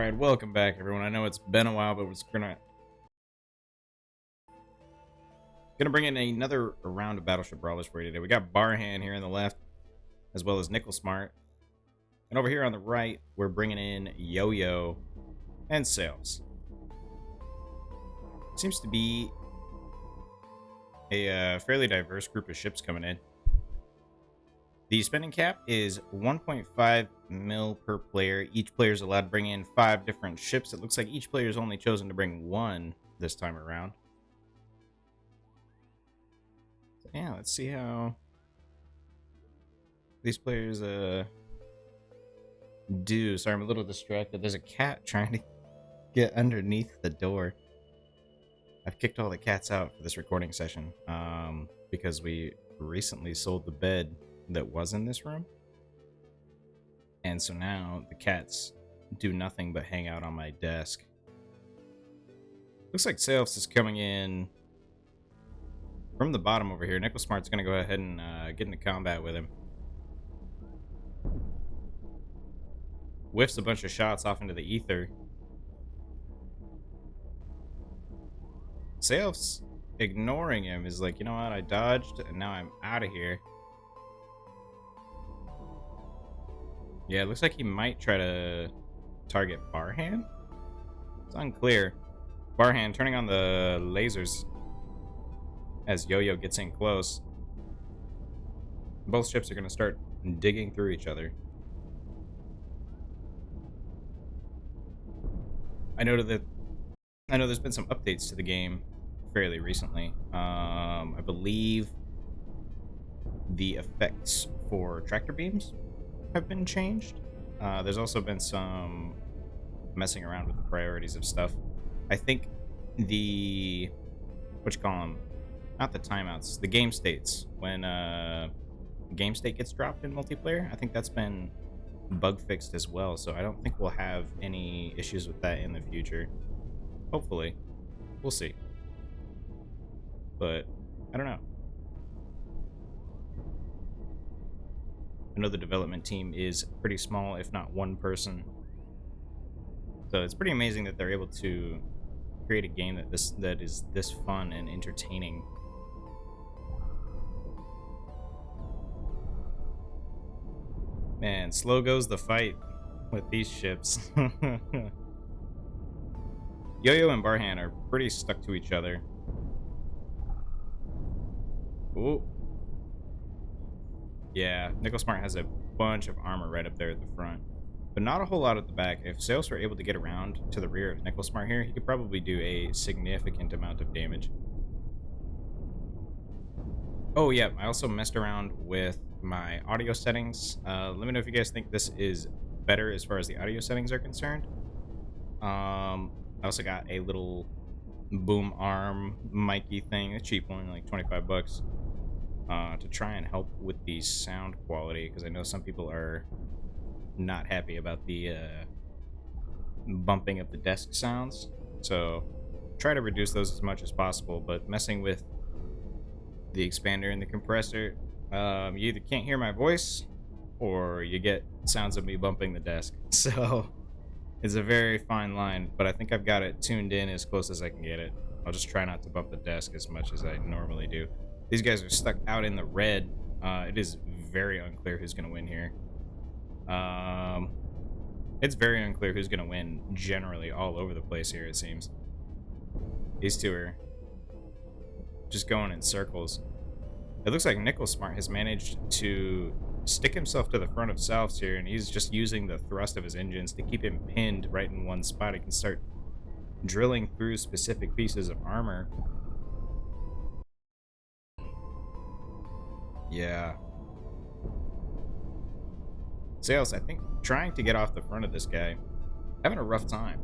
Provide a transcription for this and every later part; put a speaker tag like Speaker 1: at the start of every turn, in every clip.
Speaker 1: Alright, welcome back everyone. I know it's been a while, but we're gonna bring in another round of Battleship Brawlers for you today. We got Barhan here on the left, as well as Nickel Smart. And over here on the right, we're bringing in Yo-Yo and Sales. Seems to be a fairly diverse group of ships coming in. The spending cap is 1.5 mil per player. Each player is allowed to bring in 5 different ships. It looks like each player has only chosen to bring 1 this time around. So yeah, let's see how these players do. Sorry, I'm a little distracted. There's a cat trying to get underneath the door. I've kicked all the cats out for this recording session because we recently sold the bed that was in this room, and so now the cats do nothing but hang out on my desk. Looks like Sales is coming in from the bottom over here. Nickel Smart's gonna go ahead and get into combat with him. Whiffs a bunch of shots off into the ether. Sales ignoring him is like, you know what, I dodged and now I'm out of here. Yeah, it looks like he might try to target Barhan. It's unclear. Barhan turning on the lasers as Yo-Yo gets in close. Both ships are going to start digging through each other. I know there's been some updates to the game fairly recently. I believe the effects for tractor beams have been changed. There's also been some messing around with the priorities of stuff. I think the not the timeouts, the game states, when game state gets dropped in multiplayer, I think that's been bug fixed as well, so I don't think we'll have any issues with that in the future. Hopefully. We'll see. But I don't know. I know the development team is pretty small, if not one person. So it's pretty amazing that they're able to create a game that is this fun and entertaining. Man, slow goes the fight with these ships. Yo-Yo and Barhan are pretty stuck to each other. Ooh. Yeah, Nickel Smart has a bunch of armor right up there at the front, but not a whole lot at the back. If Sales were able to get around to the rear of Nickel Smart here, he could probably do a significant amount of damage. Oh yeah, I also messed around with my audio settings. Let me know if you guys think this is better as far as the audio settings are concerned. I also got a little boom arm mic-y thing, a cheap one, like 25 bucks. To try and help with the sound quality, because I know some people are not happy about the bumping of the desk sounds. So try to reduce those as much as possible, but messing with the expander and the compressor, you either can't hear my voice or you get sounds of me bumping the desk. So it's a very fine line, but I think I've got it tuned in as close as I can get it. I'll just try not to bump the desk as much as I normally do. These guys are stuck out in the red. It is very unclear who's going to win here. It's very unclear who's going to win generally all over the place here, it seems. These two are just going in circles. It looks like Nickel Smart has managed to stick himself to the front of South's here, and he's just using the thrust of his engines to keep him pinned right in one spot. He can start drilling through specific pieces of armor. Yeah. Sales, I think, trying to get off the front of this guy. Having a rough time.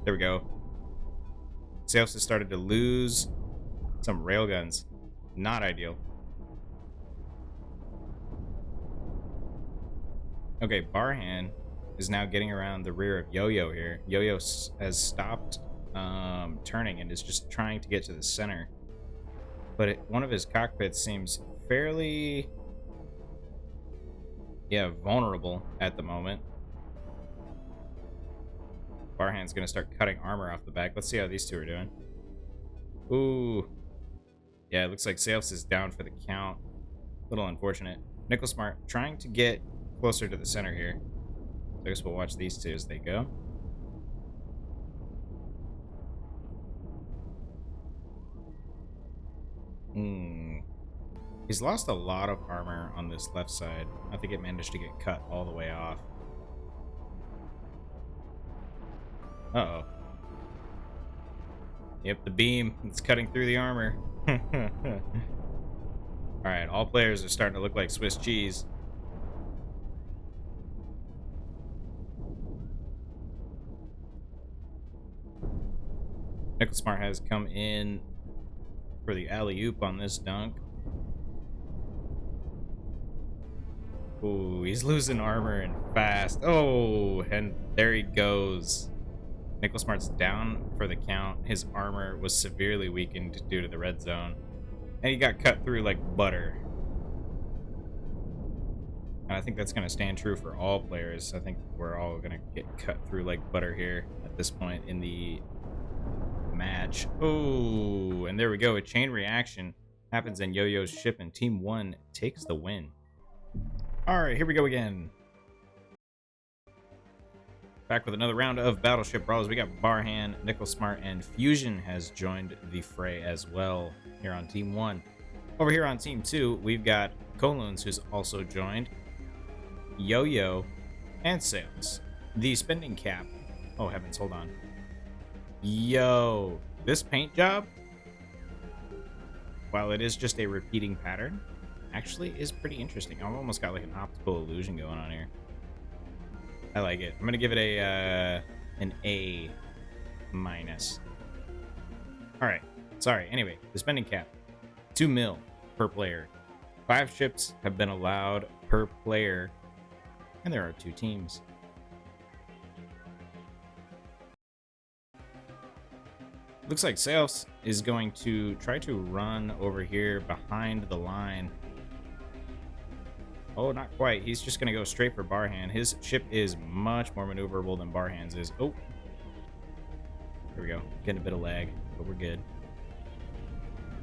Speaker 1: There we go. Sales has started to lose some railguns. Not ideal. Okay, Barhan is now getting around the rear of Yo-Yo here. Yo-Yo has stopped turning and is just trying to get to the center. But one of his cockpits seems fairly, vulnerable at the moment. Barhand's gonna start cutting armor off the back. Let's see how these two are doing. Ooh. Yeah, it looks like Sales is down for the count. A little unfortunate. Nickel Smart trying to get closer to the center here. So I guess we'll watch these two as they go. He's lost a lot of armor on this left side. I think it managed to get cut all the way off. Uh-oh. Yep, the beam. It's cutting through the armor. Alright, all players are starting to look like Swiss cheese. Nickel Smart has come in for the alley-oop on this dunk. Ooh, he's losing armor and fast. Oh, and there he goes. Nickel Smart's down for the count. His armor was severely weakened due to the red zone. And he got cut through like butter. And I think that's going to stand true for all players. I think we're all going to get cut through like butter here at this point in the match. Oh, and there we go. A chain reaction happens in Yo-Yo's ship, and Team 1 takes the win. All right, here we go again. Back with another round of Battleship Brawlers. We got Barhan, Nickel Smart, and Fusion has joined the fray as well here on Team 1. Over here on Team 2, we've got Colons, who's also joined, Yo-Yo, and Sales. The spending cap. Oh, heavens, hold on. Yo, this paint job, while it is just a repeating pattern, actually is pretty interesting. I've almost got like an optical illusion going on here. I like it. I'm gonna give it a an A minus. All right. Sorry. Anyway, the spending cap, 2 mil per player. 5 ships have been allowed per player, and there are 2 teams. Looks like Sales is going to try to run over here behind the line. Oh, not quite. He's just going to go straight for Barhan. His ship is much more maneuverable than Barhan's is. Oh. There we go. Getting a bit of lag, but we're good.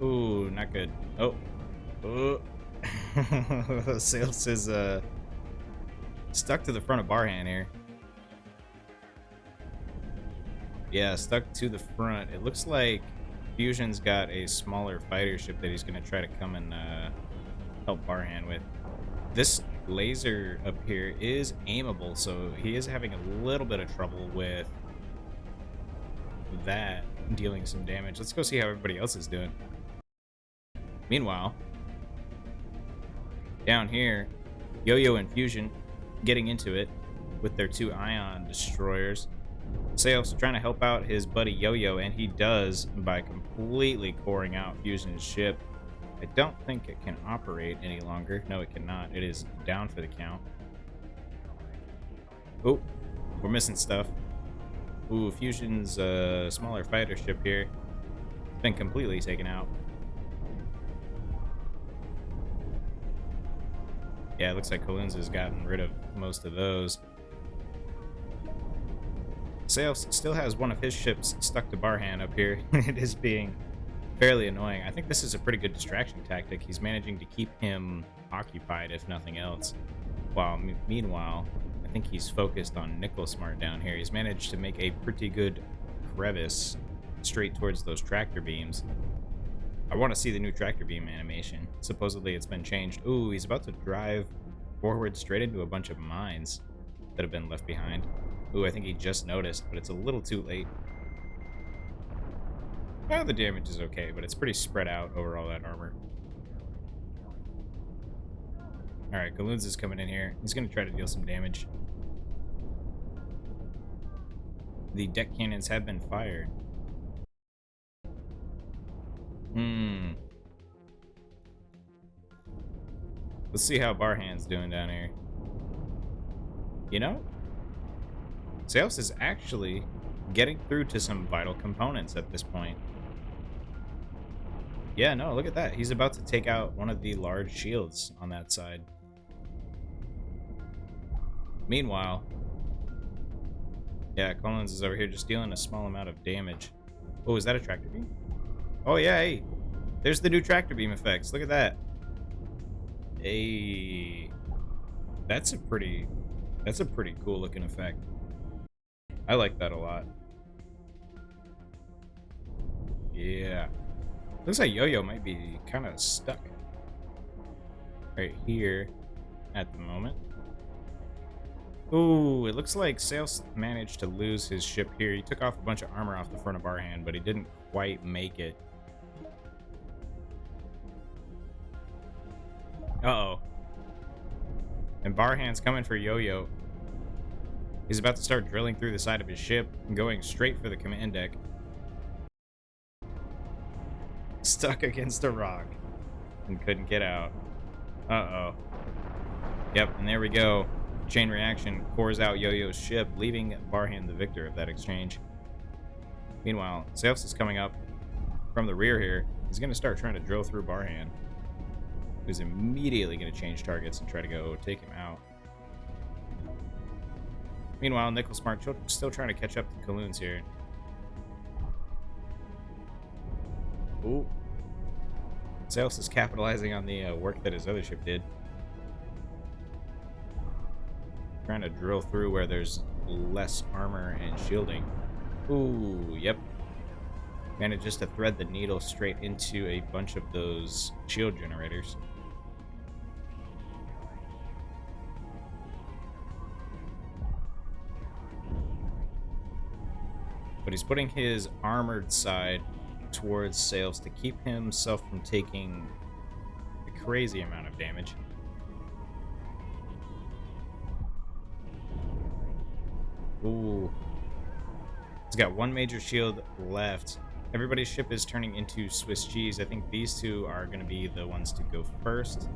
Speaker 1: Ooh, not good. Oh. Oh. Sales is stuck to the front of Barhan here. Yeah, stuck to the front. It looks like Fusion's got a smaller fighter ship that he's going to try to come and help Barhan with. This laser up here is aimable, so he is having a little bit of trouble with that, dealing some damage. Let's go see how everybody else is doing. Meanwhile, down here, Yo-Yo and Fusion getting into it with their 2 ion destroyers. Sales trying to help out his buddy Yo-Yo, and he does by completely coring out Fusion's ship. I don't think it can operate any longer. No, it cannot. It is down for the count. Oh, we're missing stuff. Ooh, Fusion's smaller fighter ship here has been completely taken out. Yeah, it looks like Colins has gotten rid of most of those. Sales still has one of his ships stuck to Barhan up here. It is being fairly annoying. I think this is a pretty good distraction tactic. He's managing to keep him occupied, if nothing else. While meanwhile, I think he's focused on Nickel Smart down here. He's managed to make a pretty good crevice straight towards those tractor beams. I want to see the new tractor beam animation. Supposedly it's been changed. Ooh, he's about to drive forward straight into a bunch of mines that have been left behind. Ooh, I think he just noticed, but it's a little too late. Well, the damage is okay, but it's pretty spread out over all that armor. Alright, Galoons is coming in here. He's going to try to deal some damage. The deck cannons have been fired. Let's see how Barhan's doing down here. You know, Sales is actually getting through to some vital components at this point. Yeah, no, look at that. He's about to take out one of the large shields on that side. Meanwhile, Yeah, Collins is over here just dealing a small amount of damage. Oh, is that a tractor beam? Oh, yeah, hey. There's the new tractor beam effects. Look at that. Hey. That's a pretty cool looking effect. I like that a lot. Yeah. Looks like Yo-Yo might be kind of stuck right here at the moment. Ooh, it looks like Sales managed to lose his ship here. He took off a bunch of armor off the front of Barhan, but he didn't quite make it. Uh-oh. And Barhan's coming for Yo-Yo. He's about to start drilling through the side of his ship and going straight for the command deck. Stuck against a rock and couldn't get out. Uh-oh. Yep, and there we go. Chain reaction pours out Yo-Yo's ship, leaving Barhan the victor of that exchange. Meanwhile, Sales is coming up from the rear here. He's going to start trying to drill through Barhan, who's immediately going to change targets and try to go take him out. Meanwhile, Nickel Smart still trying to catch up to Kaloons here. Ooh. Sales is capitalizing on the work that his other ship did. Trying to drill through where there's less armor and shielding. Ooh, yep. Manages to thread the needle straight into a bunch of those shield generators. But he's putting his armored side towards Sales to keep himself from taking a crazy amount of damage. Ooh. He's got one major shield left. Everybody's ship is turning into Swiss cheese. I think these two are going to be the ones to go first.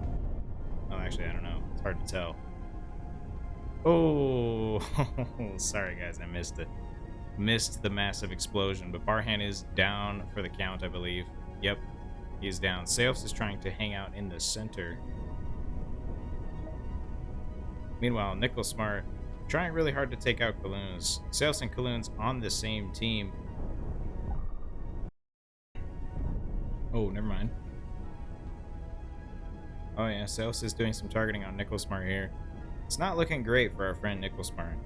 Speaker 1: Oh, actually, I don't know. It's hard to tell. Oh, sorry, guys. I missed it. Missed the massive explosion, but Barhan is down for the count, I believe. Yep, he's down. Seos is trying to hang out in the center. Meanwhile, Nickel Smart trying really hard to take out Kaloons. Seos and Kaloons on the same team. Oh, never mind. Oh yeah, Seos is doing some targeting on Nickel Smart here. It's not looking great for our friend Nickel Smart.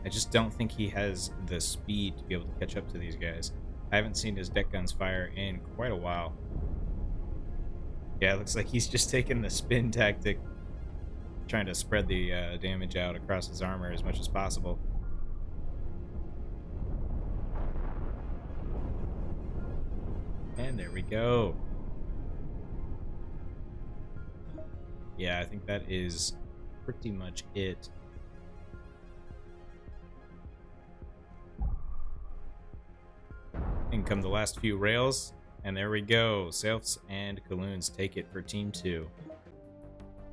Speaker 1: I just don't think he has the speed to be able to catch up to these guys. I haven't seen his deck guns fire in quite a while. Yeah, it looks like he's just taking the spin tactic, trying to spread the damage out across his armor as much as possible. And there we go. Yeah, I think that is pretty much it. In come the last few rails, and there we go. Selfs and Kaloons take it for Team 2.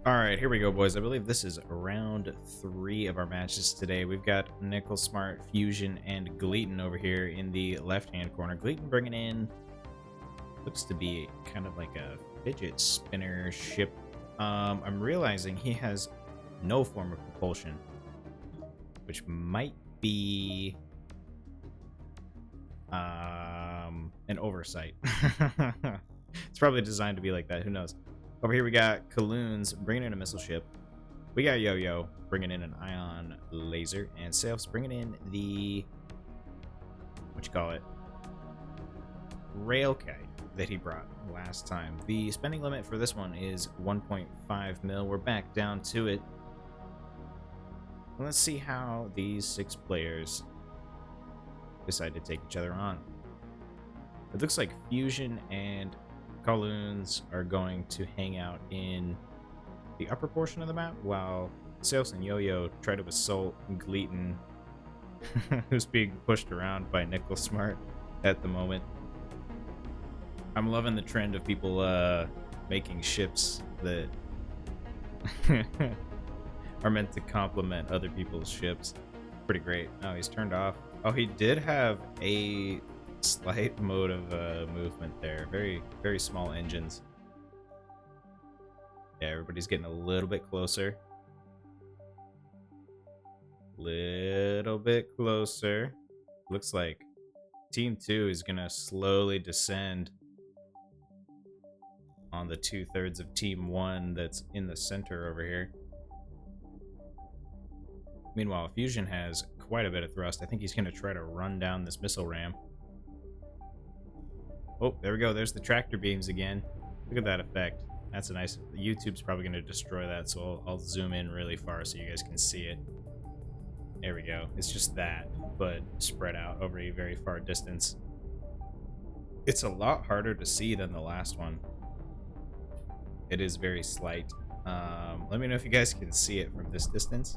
Speaker 1: Alright, here we go, boys. I believe this is round 3 of our matches today. We've got Nickel Smart, Fusion, and Gleaton over here in the left-hand corner. Gleaton bringing in, looks to be kind of like a fidget spinner ship. I'm realizing he has no form of propulsion, which might be an oversight. It's probably designed to be like that. Who knows? Over here we got Kaloons bringing in a missile ship. We got Yo-Yo bringing in an ion laser, and Sales bringing in the rail kite that he brought last time. The spending limit for this one is 1.5 mil. We're back down to it. Let's see how these 6 players decide to take each other on. It looks like Fusion and Kaloons are going to hang out in the upper portion of the map, while Sales and Yo-Yo try to assault Gleaton, who's being pushed around by Nickel Smart at the moment. I'm loving the trend of people making ships that are meant to complement other people's ships. Pretty great. Oh, he's turned off. Oh, he did have a slight mode of movement there. Very, very small engines. Yeah, everybody's getting a little bit closer. Little bit closer. Looks like Team 2 is gonna slowly descend on the 2/3 of Team 1 that's in the center over here. Meanwhile, Fusion has quite a bit of thrust. I think he's gonna try to run down this missile ram. Oh, there we go. There's the tractor beams again. Look at that effect. That's a nice... YouTube's probably going to destroy that, so I'll zoom in really far so you guys can see it. There we go. It's just that, but spread out over a very far distance. It's a lot harder to see than the last one. It is very slight. Let me know if you guys can see it from this distance.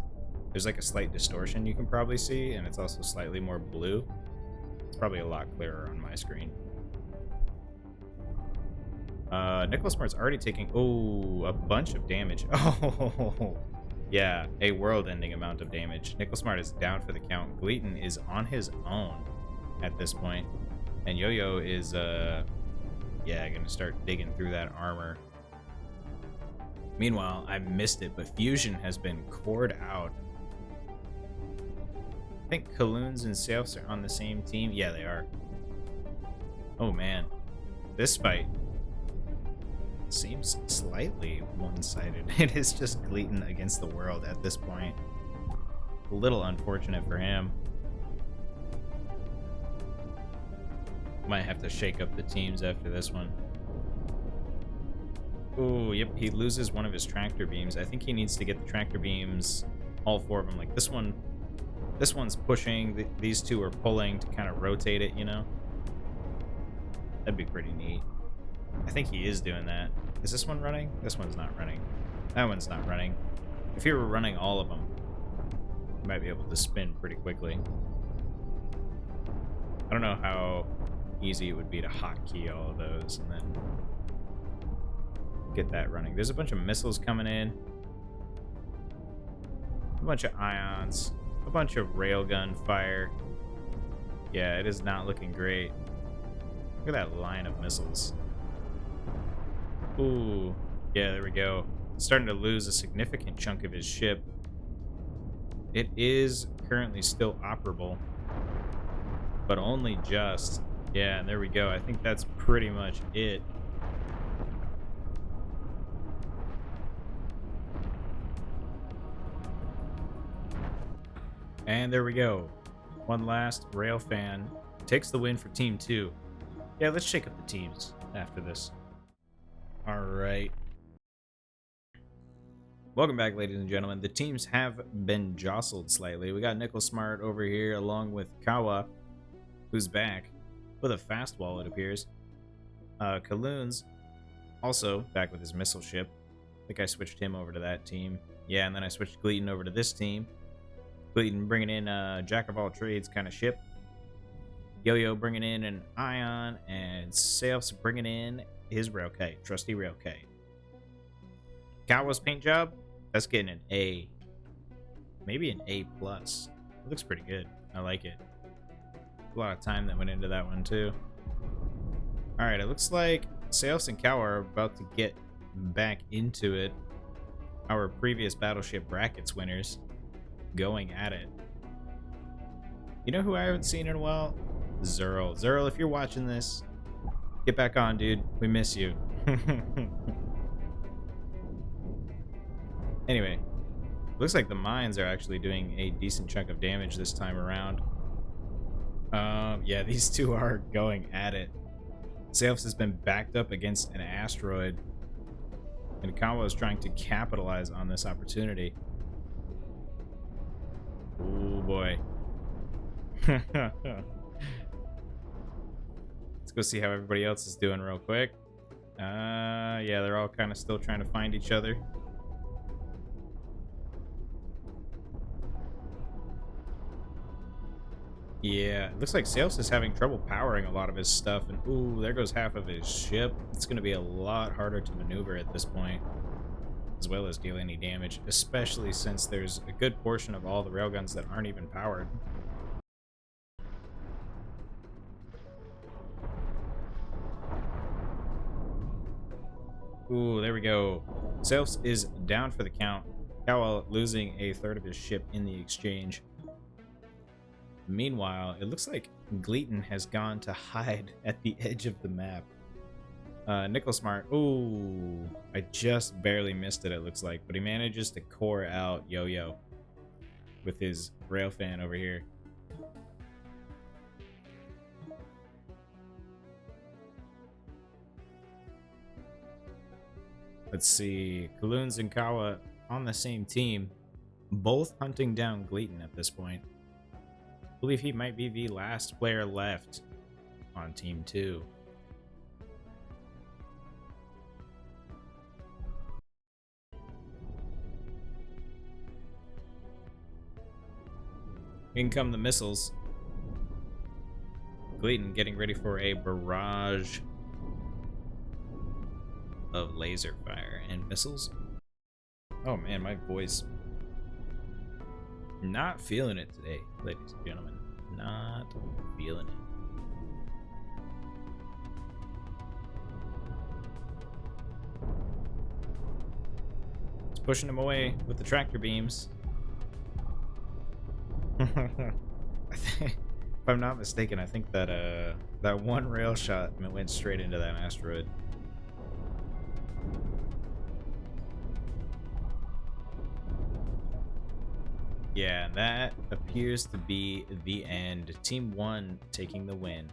Speaker 1: There's like a slight distortion you can probably see, and it's also slightly more blue. It's probably a lot clearer on my screen. Nicholas Smart's already taking, a bunch of damage. Oh, yeah, a world-ending amount of damage. Nicholas Smart is down for the count. Gleaton is on his own at this point. And Yo-Yo is, gonna start digging through that armor. Meanwhile, I missed it, but Fusion has been cored out. I think Kaloons and Sales are on the same team. Yeah, they are. Oh, man. This fight seems slightly one-sided. It is just Gleaton against the world at this point. A little unfortunate for him. Might have to shake up the teams after this one. Oh, yep, he loses one of his tractor beams. I think he needs to get the tractor beams, all four of them. Like this one's pushing, these two are pulling to kind of rotate it, you know? That'd be pretty neat. I think he is doing that. Is this one running? This one's not running. That one's not running. If he were running all of them, he might be able to spin pretty quickly. I don't know how easy it would be to hotkey all of those and then get that running. There's a bunch of missiles coming in. A bunch of ions. A bunch of railgun fire. Yeah, it is not looking great. Look at that line of missiles. Ooh, yeah, there we go. Starting to lose a significant chunk of his ship. It is currently still operable, but only just. Yeah, and there we go. I think that's pretty much it. And there we go. One last rail fan takes the win for Team 2. Yeah, let's shake up the teams after this. All right. Welcome back, ladies and gentlemen. The teams have been jostled slightly. We got Nicholas Smart over here along with Kawa, who's back with a fast wall, it appears. Kaloons also back with his missile ship. I think I switched him over to that team. Yeah, and then I switched Gleaton over to this team. Gleaton bringing in a jack-of-all-trades kind of ship. Yo-Yo bringing in an ion, and Sales bringing in his rail K, trusty rail K. Kawa's paint job, that's getting an A. Maybe an A+. It looks pretty good. I like it. A lot of time that went into that one, too. Alright, it looks like Sales and Kawa are about to get back into it. Our previous Battleship Brackets winners going at it. You know who I haven't seen in a while? Zerl. Zerl, if you're watching this, get back on, dude. We miss you. Anyway, looks like the mines are actually doing a decent chunk of damage this time around. Yeah, these two are going at it. Sales has been backed up against an asteroid, and Kawa is trying to capitalize on this opportunity. Oh boy. Let's go see how everybody else is doing real quick. Yeah, they're all kind of still trying to find each other. Yeah, it looks like Sales is having trouble powering a lot of his stuff, and ooh, there goes half of his ship. It's going to be a lot harder to maneuver at this point, as well as deal any damage, especially since there's a good portion of all the railguns that aren't even powered. Ooh, there we go. Sales is down for the count. Kawa losing a third of his ship in the exchange. Meanwhile, it looks like Gleaton has gone to hide at the edge of the map. Nickel Smart. Ooh, I just barely missed it, it looks like. But he manages to core out Yo-Yo with his railfan over here. Let's see. Kaloons and Kawa on the same team, both hunting down Gleaton at this point. I believe he might be the last player left on Team 2. In come the missiles. Gleaton getting ready for a barrage of laser fire and missiles. Oh man, my voice. Not feeling it today, ladies and gentlemen. Not feeling it. It's pushing him away with the tractor beams. If I'm not mistaken, I think that that one rail shot went straight into that asteroid. Yeah, that appears to be the end. Team 1 taking the win.